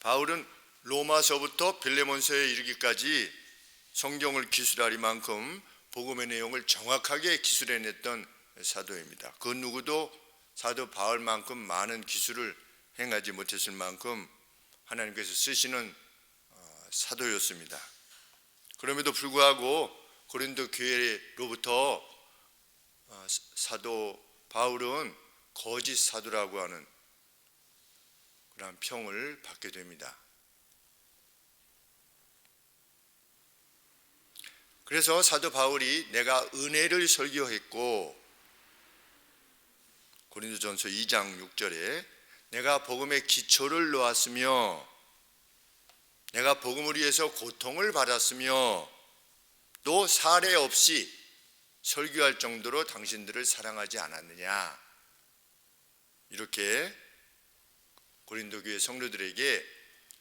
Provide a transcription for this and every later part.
바울은 로마서부터 빌레몬서에 이르기까지 성경을 기술하리만큼 복음의 내용을 정확하게 기술해냈던 사도입니다. 그 누구도 사도 바울만큼 많은 기술을 행하지 못했을 만큼 하나님께서 쓰시는 사도였습니다. 그럼에도 불구하고 고린도 교회로부터 사도 바울은 거짓 사도라고 하는 그런 평을 받게 됩니다. 그래서 사도 바울이 내가 은혜를 설교했고, 고린도전서 2장 6절에 내가 복음의 기초를 놓았으며 내가 복음을 위해서 고통을 받았으며 또 사례 없이 설교할 정도로 당신들을 사랑하지 않았느냐, 이렇게 고린도 교회 성도들에게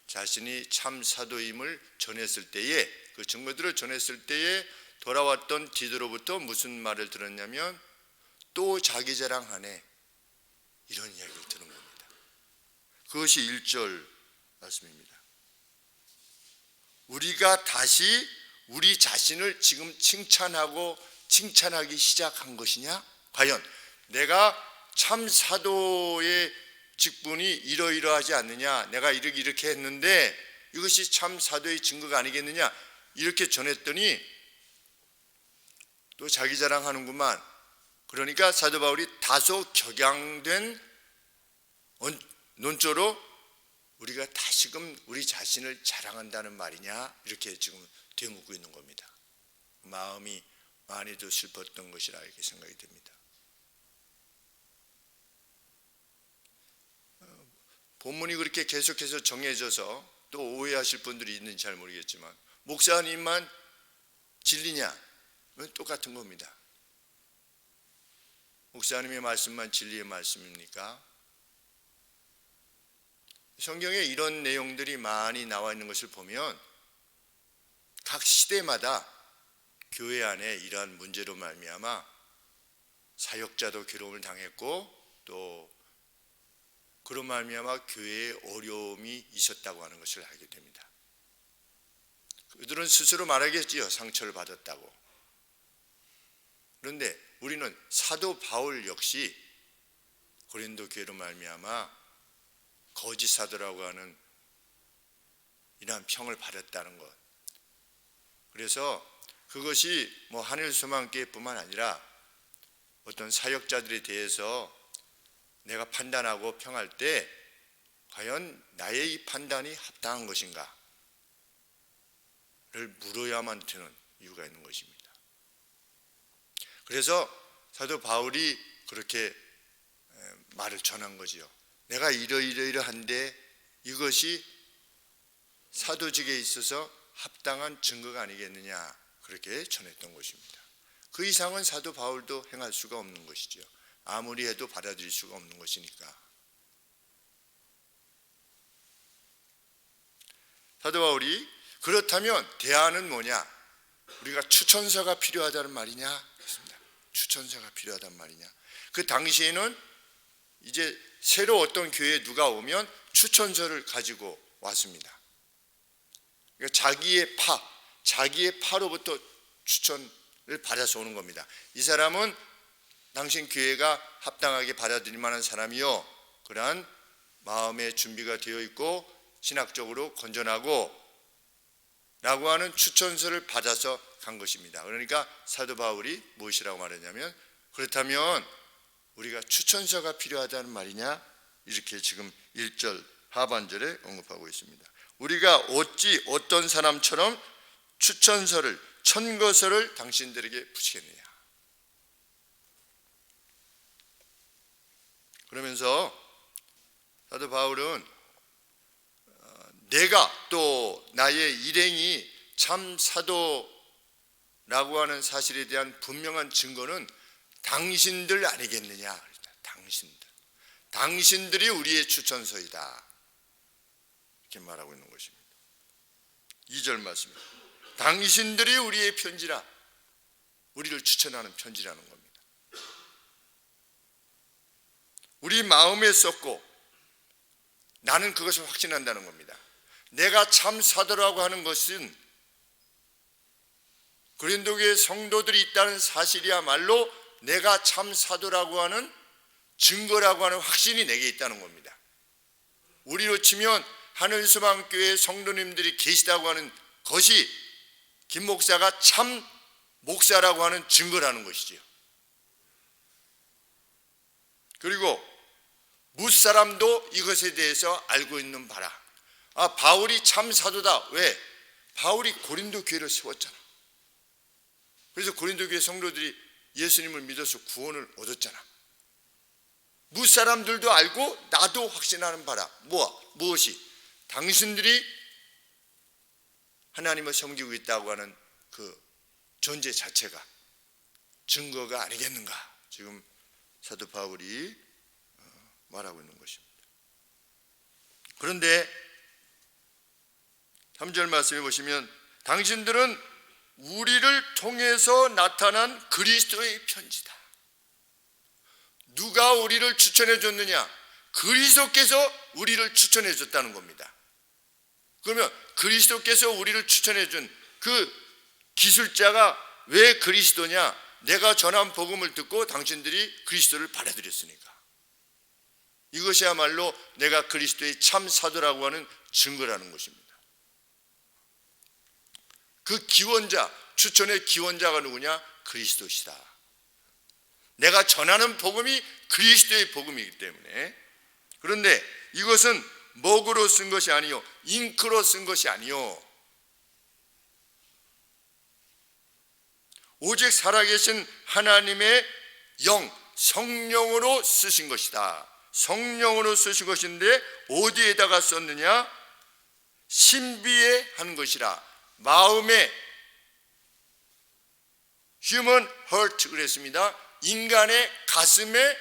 자신이 참 사도임을 전했을 때에, 그 증거들을 전했을 때에 돌아왔던 디도로부터 무슨 말을 들었냐면 또 자기 자랑하네, 이런 이야기를 들은 겁니다. 그것이 1절 말씀입니다. 우리가 다시 우리 자신을 지금 칭찬하기 시작한 것이냐? 과연 내가 참 사도의 직분이 이러이러하지 않느냐, 내가 이렇게 했는데 이것이 참 사도의 증거가 아니겠느냐, 이렇게 전했더니 또 자기 자랑하는구만. 그러니까 사도 바울이 다소 격양된 논조로 우리가 다시금 우리 자신을 자랑한다는 말이냐, 이렇게 지금 되묻고 있는 겁니다. 마음이 많이도 슬펐던 것이라 이렇게 생각이 됩니다. 본문이 그렇게 계속해서 정해져서 또 오해하실 분들이 있는지 잘 모르겠지만, 목사님만 진리냐? 똑같은 겁니다. 목사님의 말씀만 진리의 말씀입니까? 성경에 이런 내용들이 많이 나와 있는 것을 보면 각 시대마다 교회 안에 이러한 문제로 말미암아 사역자도 괴로움을 당했고 또 그런 말미암아 교회에 어려움이 있었다고 하는 것을 알게 됩니다. 그들은 스스로 말하겠지요, 상처를 받았다고. 그런데 우리는 사도 바울 역시 고린도 교회로 말미암아 거짓 사도라고 하는 이러한 평을 받았다는 것, 그래서 그것이 뭐 하늘소망교회뿐만 아니라 어떤 사역자들에 대해서 내가 판단하고 평할 때 과연 나의 이 판단이 합당한 것인가를 물어야만 되는 이유가 있는 것입니다. 그래서 사도 바울이 그렇게 말을 전한 거지요. 내가 이러이러한데 이것이 사도직에 있어서 합당한 증거가 아니겠느냐, 그렇게 전했던 것입니다. 그 이상은 사도 바울도 행할 수가 없는 것이죠. 아무리 해도 받아들일 수가 없는 것이니까. 사도 바울이 그렇다면 대안은 뭐냐? 우리가 추천서가 필요하다는 말이냐? 그렇습니다. 추천서가 필요하단 말이냐? 그 당시에는 이제 새로 어떤 교회에 누가 오면 추천서를 가지고 왔습니다. 그러니까 자기의 파로부터 추천을 받아서 오는 겁니다. 이 사람은 당신 교회가 합당하게 받아들일 만한 사람이요, 그러한 마음의 준비가 되어 있고 신학적으로 건전하고 라고 하는 추천서를 받아서 간 것입니다. 그러니까 사도 바울이 무엇이라고 말했냐면, 그렇다면 우리가 추천서가 필요하다는 말이냐, 이렇게 지금 1절 하반절에 언급하고 있습니다. 우리가 어찌 어떤 사람처럼 추천서를, 천거서를 당신들에게 붙이겠느냐. 그러면서 사도 바울은 내가 또 나의 일행이 참 사도라고 하는 사실에 대한 분명한 증거는 당신들 아니겠느냐. 당신들이 우리의 추천서이다, 이렇게 말하고 있는 것입니다. 2절 말씀입니다. 당신들이 우리의 편지라, 우리를 추천하는 편지라는 겁니다. 우리 마음에 썼고 나는 그것을 확신한다는 겁니다. 내가 참 사도라고 하는 것은 고린도교회 성도들이 있다는 사실이야말로 내가 참 사도라고 하는 증거라고 하는 확신이 내게 있다는 겁니다. 우리로 치면 하늘소망교회 성도님들이 계시다고 하는 것이 김 목사가 참 목사라고 하는 증거라는 것이지요. 그리고 무사람도 이것에 대해서 알고 있는 바라. 바울이 참 사도다. 왜? 바울이 고린도 교회를 세웠잖아. 그래서 고린도 교회 성도들이 예수님을 믿어서 구원을 얻었잖아. 무사람들도 알고 나도 확신하는 바라. 무엇이? 당신들이 하나님을 섬기고 있다고 하는 그 존재 자체가 증거가 아니겠는가? 지금 사도 바울이 말하고 있는 것입니다. 그런데 3절 말씀해 보시면 당신들은 우리를 통해서 나타난 그리스도의 편지다. 누가 우리를 추천해 줬느냐? 그리스도께서 우리를 추천해 줬다는 겁니다. 그러면 그리스도께서 우리를 추천해 준 그 기술자가 왜 그리스도냐? 내가 전한 복음을 듣고 당신들이 그리스도를 받아들였으니까. 이것이야말로 내가 그리스도의 참 사도라고 하는 증거라는 것입니다. 그 기원자, 추천의 기원자가 누구냐? 그리스도시다. 내가 전하는 복음이 그리스도의 복음이기 때문에. 그런데 이것은 먹으로 쓴 것이 아니요, 잉크로 쓴 것이 아니요, 오직 살아계신 하나님의 영, 성령으로 쓰신 것이다. 성령으로 쓰신 것인데 어디에다가 썼느냐? 신비에 한 것이라. 마음의 human heart 그랬습니다. 인간의 가슴에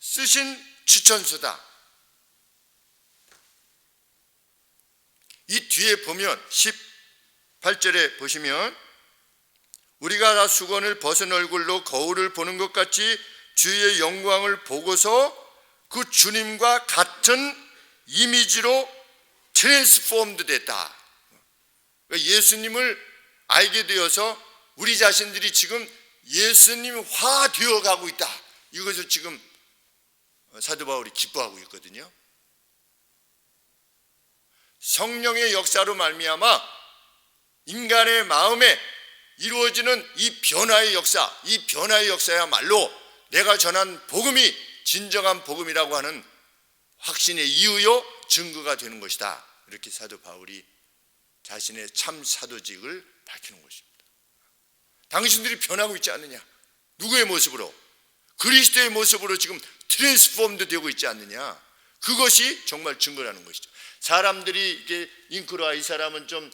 쓰신 추천서다. 이 뒤에 보면 18절에 보시면 우리가 다 수건을 벗은 얼굴로 거울을 보는 것 같이 주의 영광을 보고서 그 주님과 같은 이미지로 트랜스포음드 됐다. 예수님을 알게 되어서 우리 자신들이 지금 예수님화 되어가고 있다. 이것을 지금 사도 바울이 기뻐하고 있거든요. 성령의 역사로 말미암아 인간의 마음에 이루어지는 이 변화의 역사, 이 변화의 역사야말로 내가 전한 복음이 진정한 복음이라고 하는 확신의 이유요 증거가 되는 것이다. 이렇게 사도 바울이 자신의 참 사도직을 밝히는 것입니다. 당신들이 변하고 있지 않느냐? 누구의 모습으로? 그리스도의 모습으로 지금 트랜스폼도 되고 있지 않느냐? 그것이 정말 증거라는 것이죠. 사람들이 이게 잉크로아 이 사람은 좀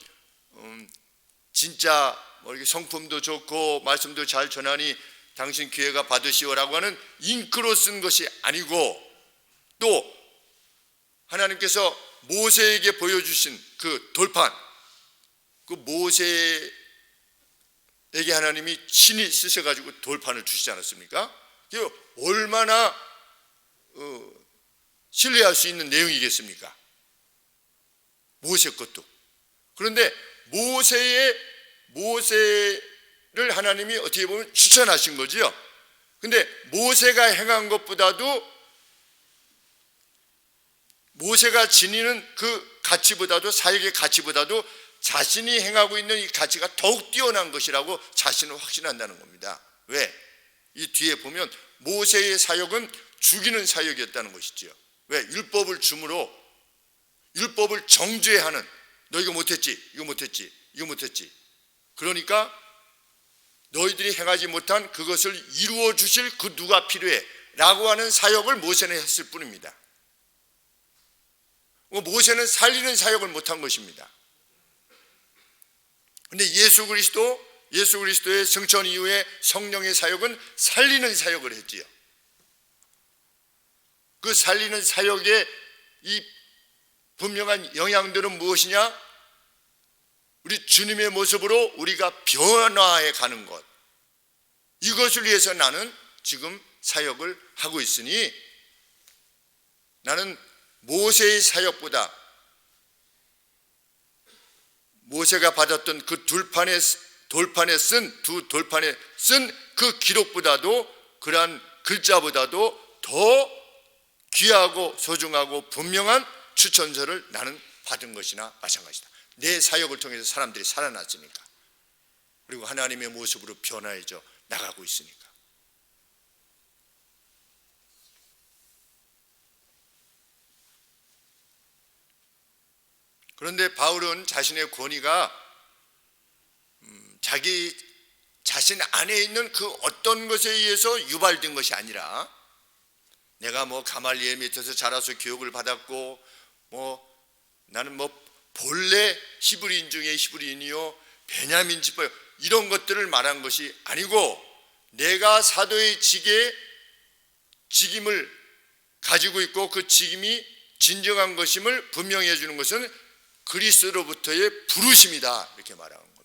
진짜 이렇게 성품도 좋고 말씀도 잘 전하니 당신 기회가 받으시오라고 하는 잉크로 쓴 것이 아니고, 또 하나님께서 모세에게 보여주신 그 돌판, 그 모세에게 하나님이 친히 쓰셔가지고 돌판을 주시지 않았습니까? 얼마나 신뢰할 수 있는 내용이겠습니까? 모세 것도. 그런데 모세를 하나님이 어떻게 보면 추천하신 거지요. 근데 모세가 행한 것보다도, 모세가 지니는 그 가치보다도, 사역의 가치보다도 자신이 행하고 있는 이 가치가 더욱 뛰어난 것이라고 자신을 확신한다는 겁니다. 왜? 이 뒤에 보면 모세의 사역은 죽이는 사역이었다는 것이지요. 왜? 율법을 줌으로 율법을 정죄하는, 너 이거 못했지, 이거 못했지, 이거 못했지. 그러니까 너희들이 행하지 못한 그것을 이루어 주실 그 누가 필요해 라고 하는 사역을 모세는 했을 뿐입니다. 모세는 살리는 사역을 못한 것입니다. 그런데 예수 그리스도의 승천 이후에 성령의 사역은 살리는 사역을 했지요. 그 살리는 사역의 이 분명한 영향들은 무엇이냐? 우리 주님의 모습으로 우리가 변화해 가는 것, 이것을 위해서 나는 지금 사역을 하고 있으니 나는 모세의 사역보다 모세가 받았던 그 돌판에 쓴 그 기록보다도, 그러한 글자보다도 더 귀하고 소중하고 분명한 추천서를 나는 받은 것이나 마찬가지다. 내 사역을 통해서 사람들이 살아났으니까, 그리고 하나님의 모습으로 변화해져 나가고 있으니까. 그런데 바울은 자신의 권위가 자기 자신 안에 있는 그 어떤 것에 의해서 유발된 것이 아니라, 내가 가말리엘 밑에서 자라서 교육을 받았고 나는 본래 히브리인 중에 히브리인이요 베냐민 지파, 이런 것들을 말한 것이 아니고, 내가 사도의 직임을 가지고 있고 그 직임이 진정한 것임을 분명히 해주는 것은 그리스도로부터의 부르심이다, 이렇게 말하는 겁니다.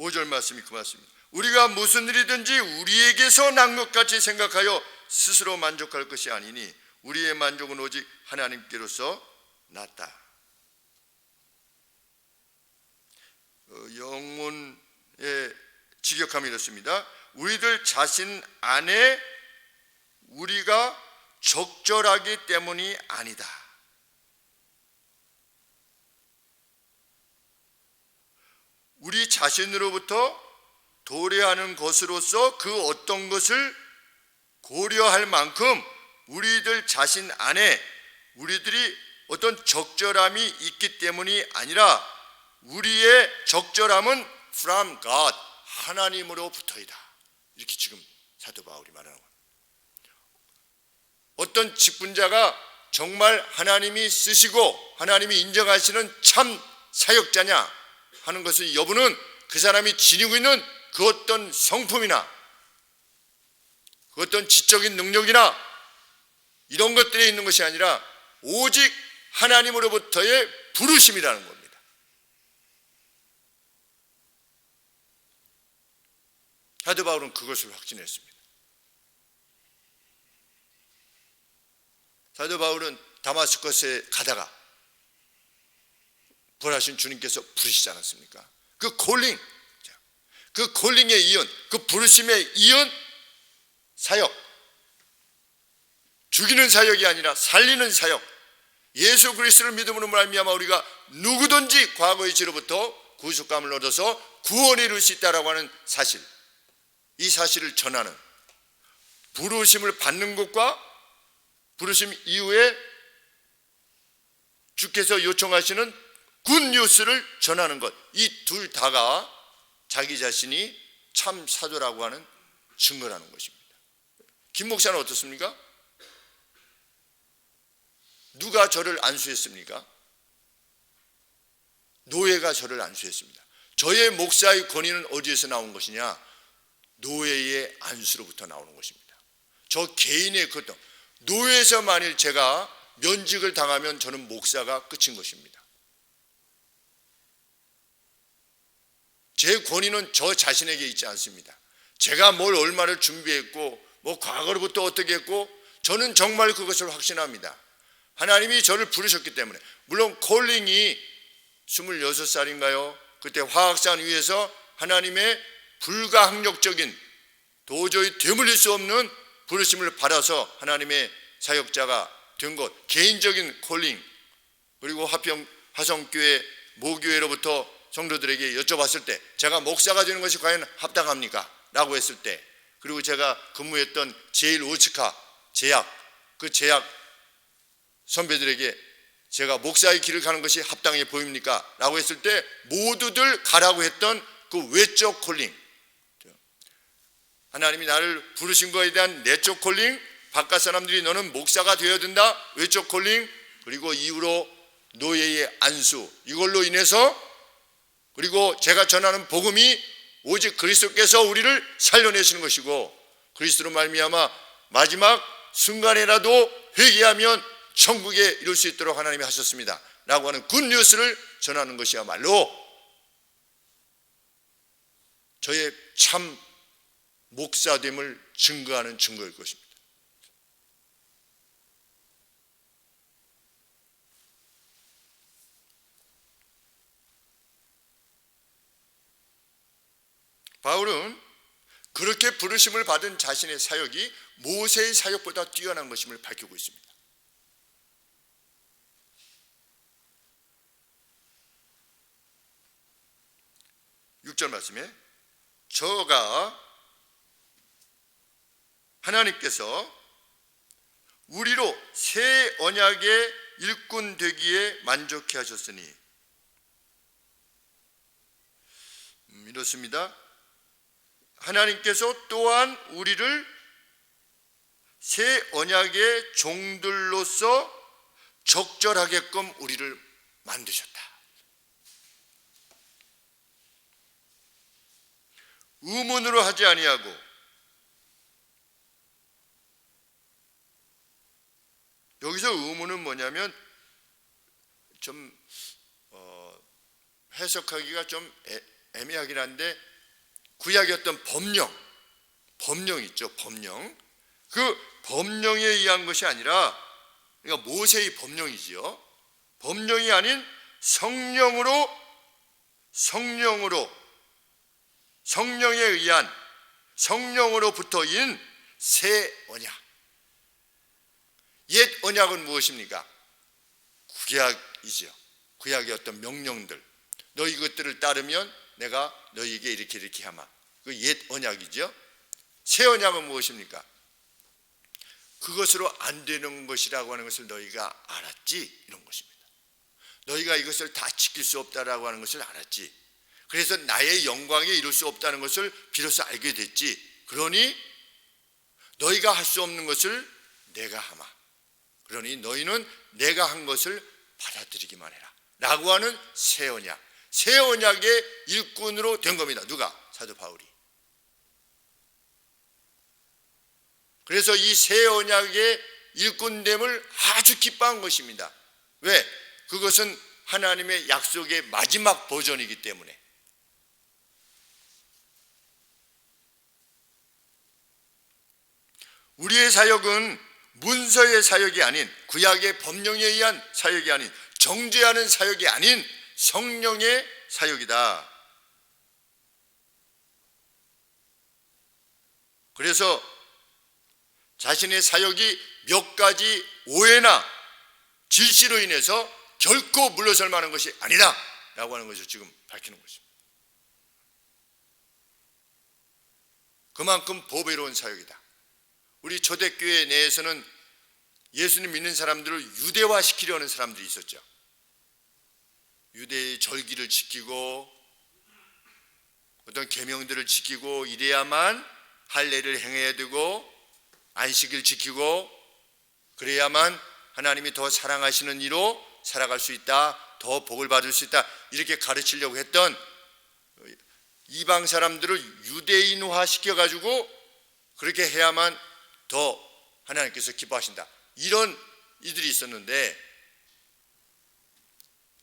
오 절 말씀이 그 말씀입니다. 우리가 무슨 일이든지 우리에게서 난 것 같이 생각하여 스스로 만족할 것이 아니니 우리의 만족은 오직 하나님께로서 났다. 영문의 직역함이 이렇습니다. 우리들 자신 안에 우리가 적절하기 때문이 아니다. 우리 자신으로부터 도래하는 것으로서 그 어떤 것을 고려할 만큼 우리들 자신 안에 우리들이 어떤 적절함이 있기 때문이 아니라, 우리의 적절함은 from God, 하나님으로부터이다. 이렇게 지금 사도 바울이 말하는 겁니다. 어떤 직분자가 정말 하나님이 쓰시고 하나님이 인정하시는 참 사역자냐 하는 것은, 여부는 그 사람이 지니고 있는 그 어떤 성품이나 그 어떤 지적인 능력이나 이런 것들에 있는 것이 아니라 오직 하나님으로부터의 부르심이라는 겁니다. 사도 바울은 그것을 확신했습니다. 사도 바울은 다마스커스에 가다가 부활하신 주님께서 부르시지 않았습니까? 그 콜링, 그 콜링에 이은, 그 부르심에 이은 사역, 죽이는 사역이 아니라 살리는 사역, 예수 그리스도를 믿음으로 말미암아 우리가 누구든지 과거의 죄로부터 구속감을 얻어서 구원에 이룰 수 있다라고 하는 사실, 이 사실을 전하는, 부르심을 받는 것과 부르심 이후에 주께서 요청하시는 굿뉴스를 전하는 것, 이 둘 다가 자기 자신이 참 사도라고 하는 증거라는 것입니다. 김 목사는 어떻습니까? 누가 저를 안수했습니까? 노예가 저를 안수했습니다. 저의 목사의 권위는 어디에서 나온 것이냐? 노예의 안수로부터 나오는 것입니다. 저 개인의 그것도, 노예에서 만일 제가 면직을 당하면 저는 목사가 끝인 것입니다. 제 권위는 저 자신에게 있지 않습니다. 제가 뭘 얼마를 준비했고 과거로부터 어떻게 했고, 저는 정말 그것을 확신합니다. 하나님이 저를 부르셨기 때문에. 물론 콜링이 26살인가요? 그때 화학산 위에서 하나님의 불가항력적인, 도저히 되물릴 수 없는 부르심을 받아서 하나님의 사역자가 된 것, 개인적인 콜링, 그리고 화성교회 모교회로부터 성도들에게 여쭤봤을 때, 제가 목사가 되는 것이 과연 합당합니까? 라고 했을 때, 그리고 제가 근무했던 제1오츠카 제약, 그 제약 선배들에게 제가 목사의 길을 가는 것이 합당해 보입니까? 라고 했을 때 모두들 가라고 했던 그 외적 콜링, 하나님이 나를 부르신 것에 대한 내적 콜링, 바깥 사람들이 너는 목사가 되어야 된다, 외적 콜링, 그리고 이후로 노예의 안수, 이걸로 인해서, 그리고 제가 전하는 복음이 오직 그리스도께서 우리를 살려내시는 것이고, 그리스도로 말미암아 마지막 순간에라도 회개하면 천국에 이룰 수 있도록 하나님이 하셨습니다 라고 하는 굿뉴스를 전하는 것이야말로 저의 참 목사됨을 증거하는 증거일 것입니다. 바울은 그렇게 부르심을 받은 자신의 사역이 모세의 사역보다 뛰어난 것임을 밝히고 있습니다. (6절) 말씀에 저가 하나님께서 우리로 새 언약의 일꾼 되기에 만족해 하셨으니 이렇습니다. 하나님께서 또한 우리를 새 언약의 종들로서 적절하게끔 우리를 만드셨다. 의문으로 하지 아니하고, 여기서 의문은 뭐냐면 좀 해석하기가 좀 애매하긴 한데, 구약의 어떤 법령 있죠. 법령. 그 법령에 의한 것이 아니라, 그러니까 모세의 법령이지요. 법령이 아닌 성령에 의한, 성령으로부터인 새 언약. 옛 언약은 무엇입니까? 구약이죠. 구약의 어떤 명령들. 너 이것들을 따르면 내가 너희에게 이렇게 하마. 그 옛 언약이죠. 새 언약은 무엇입니까? 그것으로 안 되는 것이라고 하는 것을 너희가 알았지, 이런 것입니다. 너희가 이것을 다 지킬 수 없다라고 하는 것을 알았지. 그래서 나의 영광에 이룰 수 없다는 것을 비로소 알게 됐지. 그러니 너희가 할 수 없는 것을 내가 하마. 그러니 너희는 내가 한 것을 받아들이기만 해라 라고 하는 새 언약. 새 언약의 일꾼으로 된 겁니다. 누가? 사도 바울이. 그래서 이 새 언약의 일꾼됨을 아주 기뻐한 것입니다. 왜? 그것은 하나님의 약속의 마지막 버전이기 때문에. 우리의 사역은 문서의 사역이 아닌, 구약의 법령에 의한 사역이 아닌, 정죄하는 사역이 아닌 성령의 사역이다. 그래서 자신의 사역이 몇 가지 오해나 질시로 인해서 결코 물러설 만한 것이 아니다 라고 하는 것을 지금 밝히는 것입니다. 그만큼 보배로운 사역이다. 우리 초대교회 내에서는 예수님 믿는 사람들을 유대화시키려는 사람들이 있었죠. 유대의 절기를 지키고 어떤 계명들을 지키고 이래야만 할례를 행해야 되고 안식일 지키고 그래야만 하나님이 더 사랑하시는 이로 살아갈 수 있다, 더 복을 받을 수 있다, 이렇게 가르치려고 했던 이방 사람들을 유대인화 시켜가지고 그렇게 해야만 더 하나님께서 기뻐하신다, 이런 이들이 있었는데,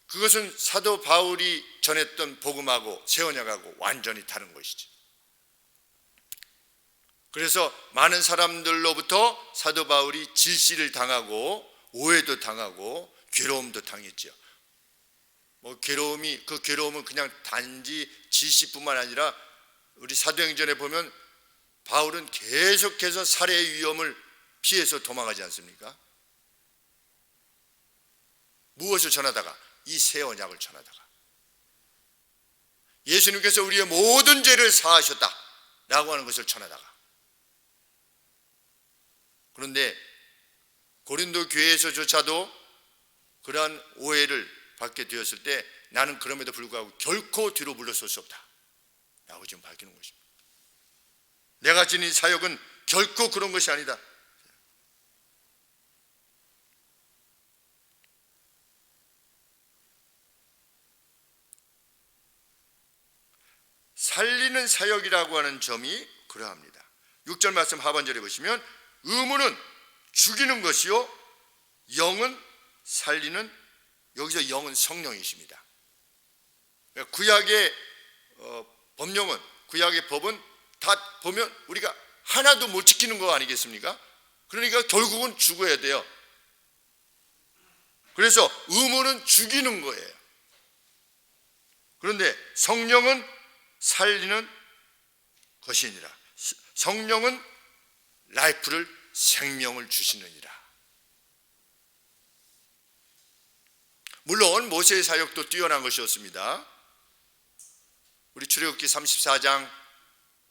그것은 사도 바울이 전했던 복음하고 새 언약하고 완전히 다른 것이지. 그래서 많은 사람들로부터 사도 바울이 질시를 당하고 오해도 당하고 괴로움도 당했죠. 그 괴로움은 그냥 단지 질시뿐만 아니라 우리 사도행전에 보면 바울은 계속해서 살해의 위험을 피해서 도망하지 않습니까? 무엇을 전하다가? 이 새 언약을 전하다가. 예수님께서 우리의 모든 죄를 사하셨다 라고 하는 것을 전하다가. 그런데 고린도 교회에서조차도 그러한 오해를 받게 되었을 때 나는 그럼에도 불구하고 결코 뒤로 물러설 수 없다 라고 지금 밝히는 것입니다. 내가 지닌 사역은 결코 그런 것이 아니다. 살리는 사역이라고 하는 점이 그러합니다. 6절 말씀 하반절에 보시면 의무는 죽이는 것이요 영은 살리는, 여기서 영은 성령이십니다. 구약의 법령은 구약의 법은 다 보면 우리가 하나도 못 지키는 거 아니겠습니까? 그러니까 결국은 죽어야 돼요. 그래서 의무는 죽이는 거예요. 그런데 성령은 살리는 것이니라. 성령은 라이프를, 생명을 주시느니라. 물론 모세의 사역도 뛰어난 것이었습니다. 우리 출애굽기 34장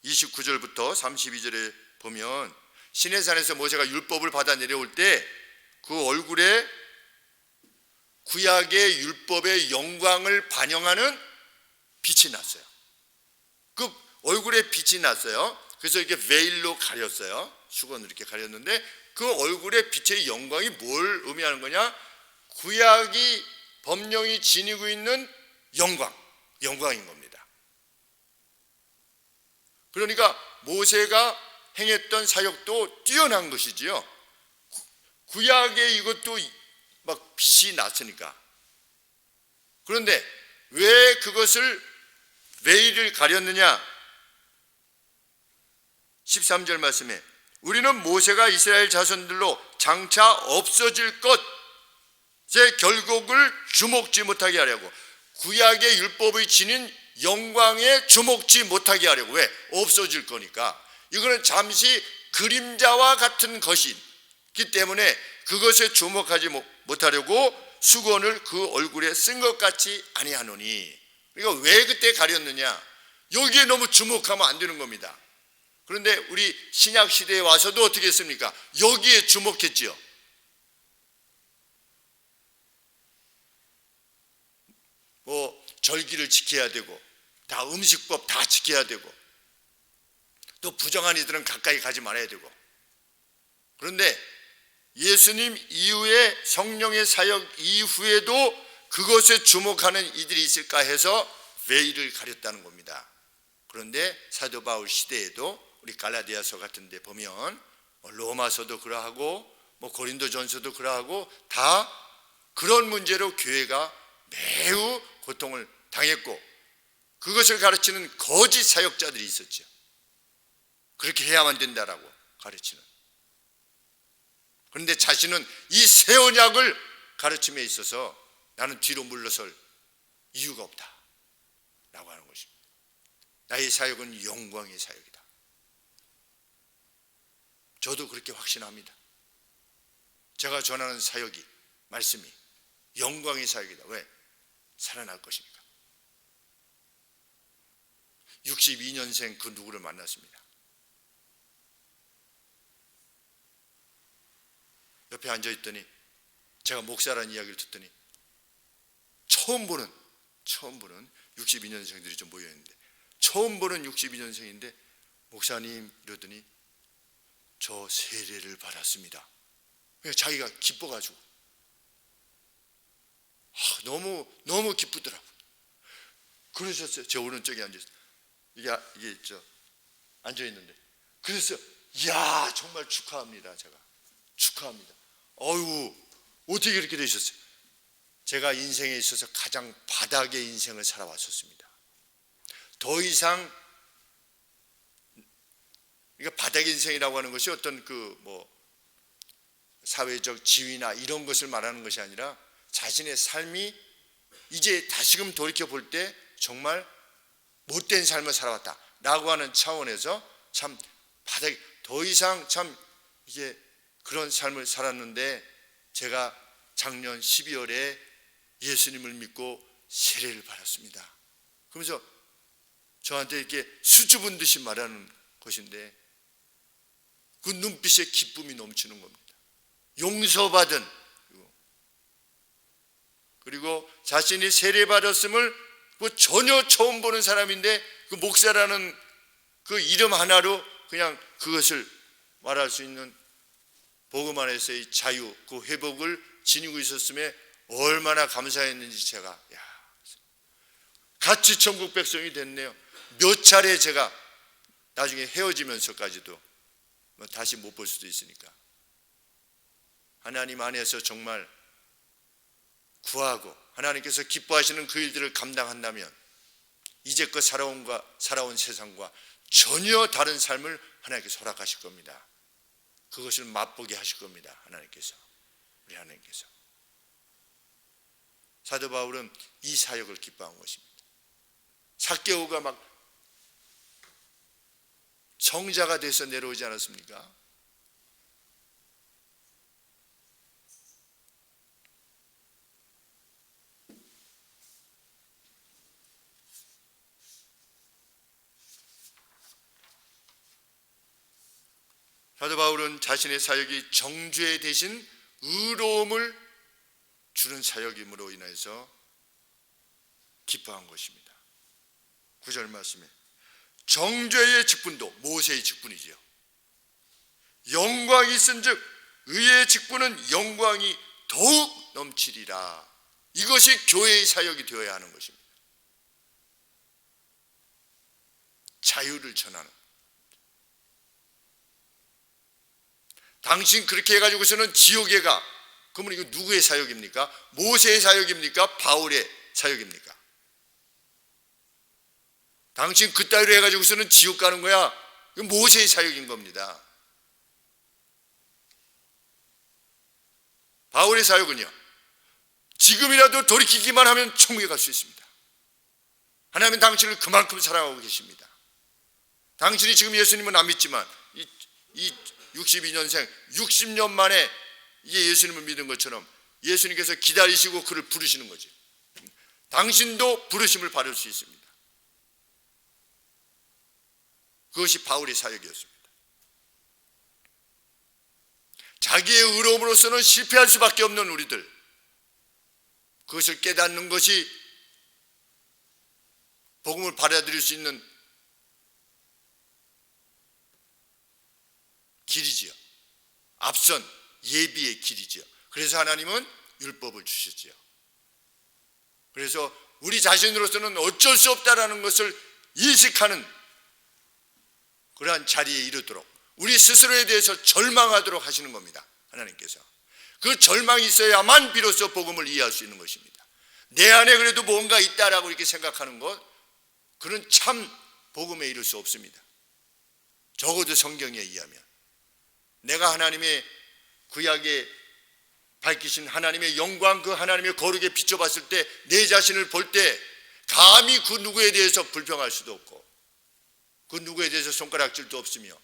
29절부터 32절에 보면 시내산에서 모세가 율법을 받아 내려올 때 그 얼굴에 구약의 율법의 영광을 반영하는 빛이 났어요. 그 얼굴에 빛이 났어요. 그래서 이렇게 베일로 가렸어요. 수건으로 이렇게 가렸는데 그 얼굴의 빛의 영광이 뭘 의미하는 거냐? 구약이 법령이 지니고 있는 영광인 겁니다. 그러니까 모세가 행했던 사역도 뛰어난 것이지요. 구약에 이것도 막 빛이 났으니까. 그런데 왜 그것을 베일을 가렸느냐? 13절 말씀에 우리는 모세가 이스라엘 자손들로 장차 없어질 것의 결국을 주목지 못하게 하려고, 구약의 율법의 지닌 영광에 주목지 못하게 하려고. 왜? 없어질 거니까. 이거는 잠시 그림자와 같은 것이기 때문에 그것에 주목하지 못하려고 수건을 그 얼굴에 쓴 것 같이 아니하노니. 그러니까 왜 그때 가렸느냐? 여기에 너무 주목하면 안 되는 겁니다. 그런데 우리 신약 시대에 와서도 어떻게 했습니까? 여기에 주목했지요. 뭐 절기를 지켜야 되고, 다 음식법 다 지켜야 되고, 또 부정한 이들은 가까이 가지 말아야 되고. 그런데 예수님 이후에 성령의 사역 이후에도 그것에 주목하는 이들이 있을까 해서 베일을 가렸다는 겁니다. 그런데 사도 바울 시대에도 우리 갈라디아서 같은 데 보면 로마서도 그러하고 뭐 고린도전서도 그러하고 다 그런 문제로 교회가 매우 고통을 당했고, 그것을 가르치는 거짓 사역자들이 있었죠. 그렇게 해야만 된다라고 가르치는. 그런데 자신은 이 새 언약을 가르침에 있어서 나는 뒤로 물러설 이유가 없다 라고 하는 것입니다. 나의 사역은 영광의 사역이다. 저도 그렇게 확신합니다. 제가 전하는 사역이, 말씀이 영광의 사역이다. 왜? 살아날 것이니까. 62년생 그 누구를 만났습니다. 옆에 앉아있더니 제가 목사라는 이야기를 듣더니 처음 보는 62년생들이 좀 모여있는데, 처음 보는 62년생인데 목사님 이러더니 저 세례를 받았습니다. 자기가 기뻐가지고 너무 기쁘더라고요. 그러셨어요. 제 오른쪽에 앉아있어요. 이게 앉아있는데, 그래서 이야 정말 축하합니다. 제가 축하합니다. 어휴 어떻게 이렇게 되셨어요? 제가 인생에 있어서 가장 바닥의 인생을 살아왔었습니다. 더 이상, 그러니까 바닥의 인생이라고 하는 것이 어떤 사회적 지위나 이런 것을 말하는 것이 아니라 자신의 삶이 이제 다시금 돌이켜 볼 때 정말 못된 삶을 살아왔다 라고 하는 차원에서 참 바닥, 더 이상 참 이게 그런 삶을 살았는데, 제가 작년 12월에 예수님을 믿고 세례를 받았습니다. 그러면서 저한테 이렇게 수줍은 듯이 말하는 것인데 그 눈빛에 기쁨이 넘치는 겁니다. 용서받은, 그리고 자신이 세례받았음을 전혀 처음 보는 사람인데 그 목사라는 그 이름 하나로 그냥 그것을 말할 수 있는 복음 안에서의 자유, 그 회복을 지니고 있었음에 얼마나 감사했는지 제가 같이 천국 백성이 됐네요. 몇 차례 제가 나중에 헤어지면서까지도 다시 못 볼 수도 있으니까 하나님 안에서 정말 구하고 하나님께서 기뻐하시는 그 일들을 감당한다면 이제껏 살아온 세상과 전혀 다른 삶을 하나님께서 허락하실 겁니다. 그것을 맛보게 하실 겁니다. 하나님께서, 우리 하나님께서. 사도 바울은 이 사역을 기뻐한 것입니다. 삭개오가 막 정자가 돼서 내려오지 않았습니까? 사도 바울은 자신의 사역이 정죄 대신 의로움을 주는 사역임으로 인해서 기뻐한 것입니다. 9절 말씀에 정죄의 직분도 모세의 직분이지요. 영광이 있은즉 의의 직분은 영광이 더욱 넘치리라. 이것이 교회의 사역이 되어야 하는 것입니다. 자유를 전하는. 당신 그렇게 해가지고서는 지옥에 가. 그러면 이거 누구의 사역입니까? 모세의 사역입니까? 바울의 사역입니까? 당신 그따위로 해가지고서는 지옥 가는 거야. 이거 모세의 사역인 겁니다. 바울의 사역은요, 지금이라도 돌이키기만 하면 천국에 갈 수 있습니다. 하나님은 당신을 그만큼 사랑하고 계십니다. 당신이 지금 예수님은 안 믿지만 이 62년생 60년 만에 이게 예수님을 믿은 것처럼 예수님께서 기다리시고 그를 부르시는 거지. 당신도 부르심을 받을 수 있습니다. 그것이 바울의 사역이었습니다. 자기의 의로움으로서는 실패할 수밖에 없는 우리들, 그것을 깨닫는 것이 복음을 받아들일 수 있는 길이지요. 앞선 예비의 길이지요. 그래서 하나님은 율법을 주셨지요. 그래서 우리 자신으로서는 어쩔 수 없다라는 것을 인식하는 그러한 자리에 이르도록 우리 스스로에 대해서 절망하도록 하시는 겁니다. 하나님께서. 그 절망이 있어야만 비로소 복음을 이해할 수 있는 것입니다. 내 안에 그래도 뭔가 있다라고 이렇게 생각하는 것, 그는 참 복음에 이를 수 없습니다. 적어도 성경에 의하면. 내가 하나님의 구약에 밝히신 하나님의 영광, 그 하나님의 거룩에 비춰봤을 때 내 자신을 볼 때 감히 그 누구에 대해서 불평할 수도 없고 그 누구에 대해서 손가락질도 없으며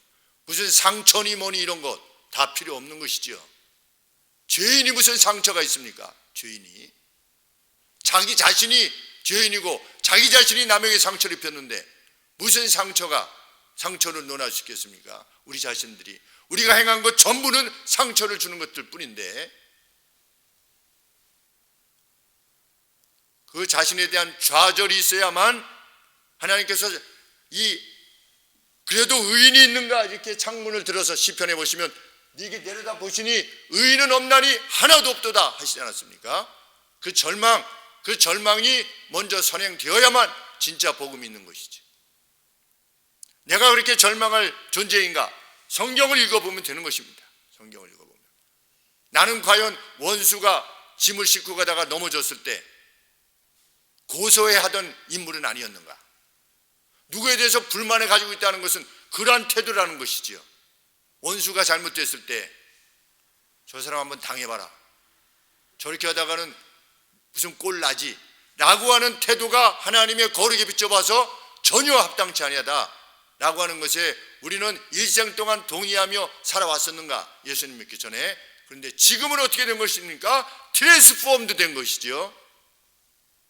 무슨 상처니 뭐니 이런 것 다 필요 없는 것이죠. 죄인이 무슨 상처가 있습니까? 죄인이 자기 자신이 죄인이고 자기 자신이 남에게 상처를 입혔는데 무슨 상처를 논할 수 있겠습니까? 우리 자신들이 우리가 행한 것 전부는 상처를 주는 것들 뿐인데 그 자신에 대한 좌절이 있어야만 하나님께서 그래도 의인이 있는가 이렇게 창문을 들어서 시편에 보시면 네게 내려다 보시니 의인은 없나니 하나도 없도다 하시지 않았습니까? 그 절망이 먼저 선행되어야만 진짜 복음이 있는 것이지. 내가 그렇게 절망할 존재인가? 성경을 읽어보면 되는 것입니다. 성경을 읽어보면 나는 과연 원수가 짐을 싣고 가다가 넘어졌을 때 고소해 하던 인물은 아니었는가? 누구에 대해서 불만을 가지고 있다는 것은 그러한 태도라는 것이지요. 원수가 잘못됐을 때 저 사람 한번 당해봐라, 저렇게 하다가는 무슨 꼴 나지 라고 하는 태도가 하나님의 거룩에 비춰봐서 전혀 합당치 아니하다 라고 하는 것에 우리는 일생 동안 동의하며 살아왔었는가? 예수님 믿기 전에. 그런데 지금은 어떻게 된 것입니까? 트랜스포엄드 된 것이죠.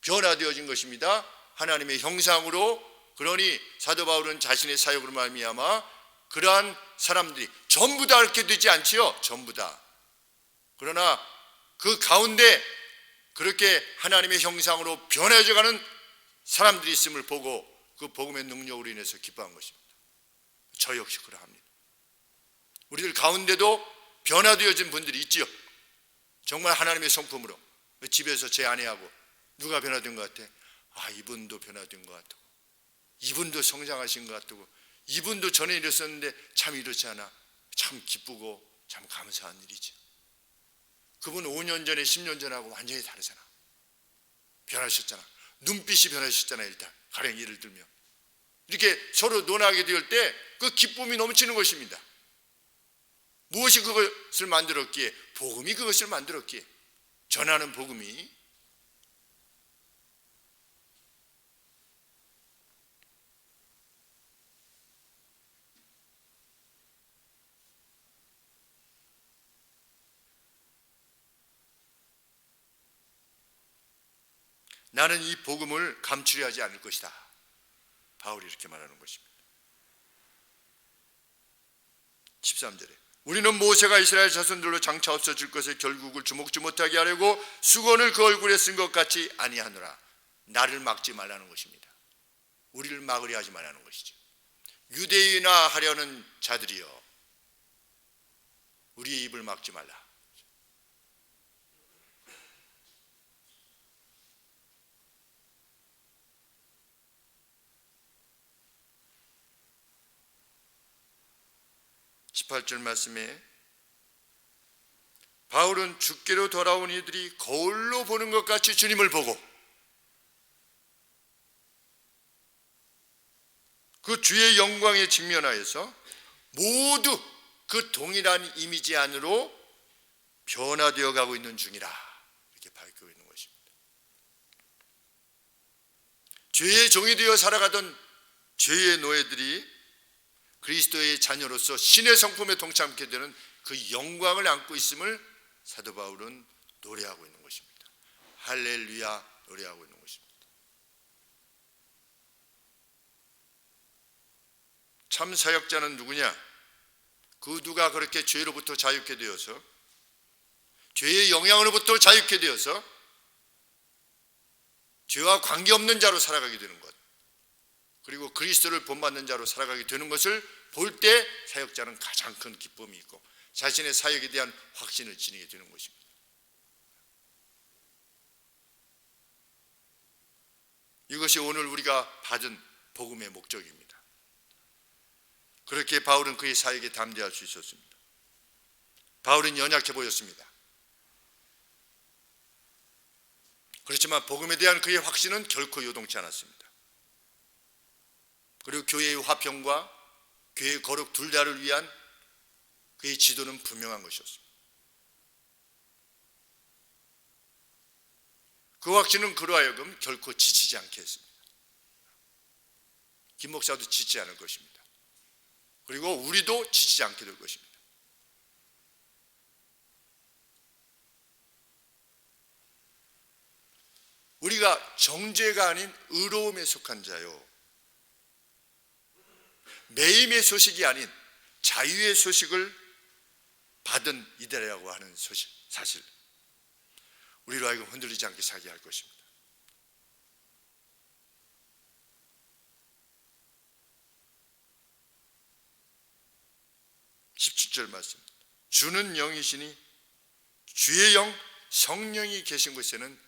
변화되어진 것입니다. 하나님의 형상으로. 그러니 사도 바울은 자신의 사역으로 말미암아 그러한 사람들이 전부 다 그렇게 되지 않지요. 전부 다. 그러나 그 가운데 그렇게 하나님의 형상으로 변해져가는 사람들이 있음을 보고 그 복음의 능력으로 인해서 기뻐한 것입니다. 저 역시 그러합니다. 우리들 가운데도 변화되어진 분들이 있지요. 정말 하나님의 성품으로. 집에서 제 아내하고 누가 변화된 것 같아? 이분도 변화된 것 같고 이분도 성장하신 것 같고 이분도 전에 이랬었는데 참 이렇지 않아. 참 기쁘고 참 감사한 일이지. 그분 5년 전에 10년 전하고 완전히 다르잖아. 변하셨잖아. 눈빛이 변하셨잖아. 일단 가령 예를 들면 이렇게 서로 논하게 될 때 그 기쁨이 넘치는 것입니다. 무엇이 그것을 만들었기에? 복음이 그것을 만들었기에. 전하는 복음이. 나는 이 복음을 감추려 하지 않을 것이다. 바울이 이렇게 말하는 것입니다. 13절에 우리는 모세가 이스라엘 자손들로 장차 없어질 것의 결국을 주목지 못하게 하려고 수건을 그 얼굴에 쓴 것 같이 아니하노라. 나를 막지 말라는 것입니다. 우리를 막으려 하지 말라는 것이죠. 유대인화 하려는 자들이여, 우리의 입을 막지 말라. (18절) 말씀에 바울은 주께로 돌아온 이들이 거울로 보는 것 같이 주님을 보고 그 주의 영광에 직면하여서 모두 그 동일한 이미지 안으로 변화되어 가고 있는 중이라, 이렇게 밝히고 있는 것입니다. 죄의 종이 되어 살아가던 죄의 노예들이 그리스도의 자녀로서 신의 성품에 동참하게 되는 그 영광을 안고 있음을 사도 바울은 노래하고 있는 것입니다. 할렐루야 노래하고 있는 것입니다. 참 사역자는 누구냐? 그 누가 그렇게 죄로부터 자유케 되어서, 죄의 영향으로부터 자유케 되어서 죄와 관계없는 자로 살아가게 되는 것, 그리고 그리스도를 본받는 자로 살아가게 되는 것을 볼 때 사역자는 가장 큰 기쁨이 있고 자신의 사역에 대한 확신을 지니게 되는 것입니다. 이것이 오늘 우리가 받은 복음의 목적입니다. 그렇게 바울은 그의 사역에 담대할 수 있었습니다. 바울은 연약해 보였습니다. 그렇지만 복음에 대한 그의 확신은 결코 요동치 않았습니다. 그리고 교회의 화평과 교회의 거룩 둘 다를 위한 그의 지도는 분명한 것이었습니다. 그 확신은 그로 하여금 결코 지치지 않게 했습니다. 김 목사도 지치지 않을 것입니다. 그리고 우리도 지치지 않게 될 것입니다. 우리가 정죄가 아닌 의로움에 속한 자요, 매임의 소식이 아닌 자유의 소식을 받은 이들이라고 하는 사실, 우리로 하여금 흔들리지 않게 살게 할 것입니다. (17절) 말씀, 주는 영이시니 주의 영 성령이 계신 곳에는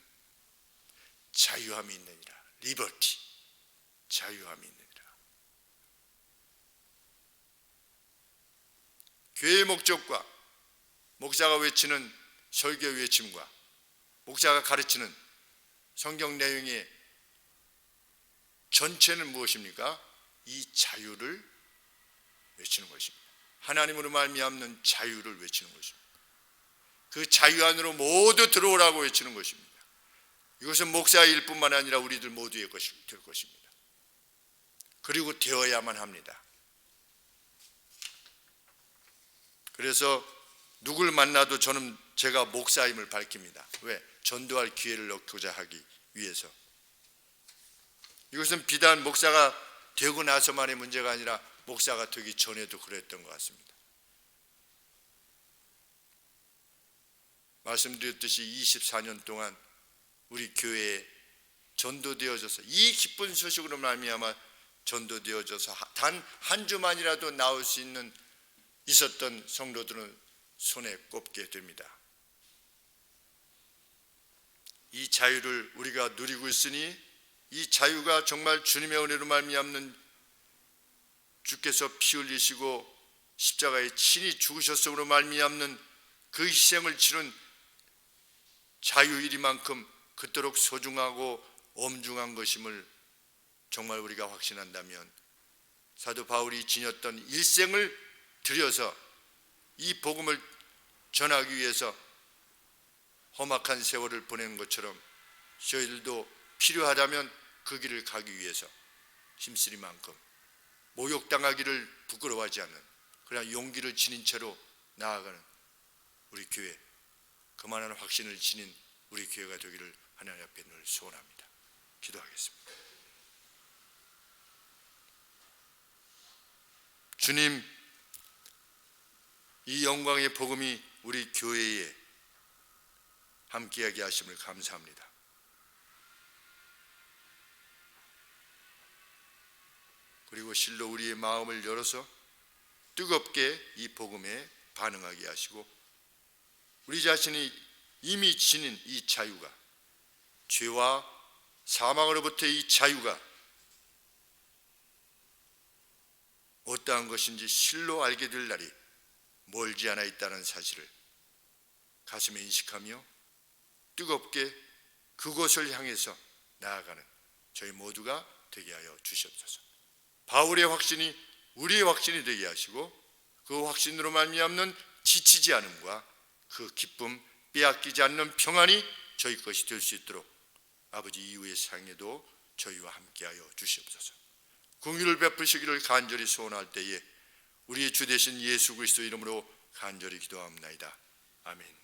자유함이 있느니라. 리버티, 자유함이 있느니라. 교회의 목적과 목사가 외치는 설교의 외침과 목사가 가르치는 성경 내용의 전체는 무엇입니까? 이 자유를 외치는 것입니다. 하나님으로 말미암는 자유를 외치는 것입니다. 그 자유 안으로 모두 들어오라고 외치는 것입니다. 이것은 목사의 일뿐만 아니라 우리들 모두의 것이 될 것입니다. 그리고 되어야만 합니다. 그래서 누굴 만나도 저는 제가 목사임을 밝힙니다. 왜? 전도할 기회를 얻고자 하기 위해서. 이것은 비단 목사가 되고 나서만의 문제가 아니라 목사가 되기 전에도 그랬던 것 같습니다. 말씀드렸듯이 24년 동안 우리 교회에 전도되어져서, 이 기쁜 소식으로 말미암아 전도되어져서 단 한 주만이라도 나올 수 있었던 성도들은 손에 꼽게 됩니다. 이 자유를 우리가 누리고 있으니 이 자유가 정말 주님의 은혜로 말미암는, 주께서 피 흘리시고 십자가에 친히 죽으셨음으로 말미암는 그 희생을 치른 자유이리만큼 그토록 소중하고 엄중한 것임을 정말 우리가 확신한다면 사도 바울이 지녔던 일생을 들여서 이 복음을 전하기 위해서 험악한 세월을 보내는 것처럼 저희들도 필요하다면 그 길을 가기 위해서 힘쓰리만큼 모욕당하기를 부끄러워하지 않는, 그러나 용기를 지닌 채로 나아가는 우리 교회, 그만한 확신을 지닌 우리 교회가 되기를 하나님 앞에 늘 소원합니다. 기도하겠습니다. 주님, 이 영광의 복음이 우리 교회에 함께하게 하심을 감사합니다. 그리고 실로 우리의 마음을 열어서 뜨겁게 이 복음에 반응하게 하시고, 우리 자신이 이미 지닌 이 자유가, 죄와 사망으로부터의 이 자유가 어떠한 것인지 실로 알게 될 날이 멀지 않아 있다는 사실을 가슴에 인식하며 뜨겁게 그곳을 향해서 나아가는 저희 모두가 되게 하여 주시옵소서. 바울의 확신이 우리의 확신이 되게 하시고, 그 확신으로 말미암는 지치지 않음과 그 기쁨, 빼앗기지 않는 평안이 저희 것이 될 수 있도록 아버지 이후의 생에도 저희와 함께하여 주시옵소서. 긍휼을 베푸시기를 간절히 소원할 때에 우리의 주 되신 예수 그리스도 이름으로 간절히 기도합나이다. 아멘.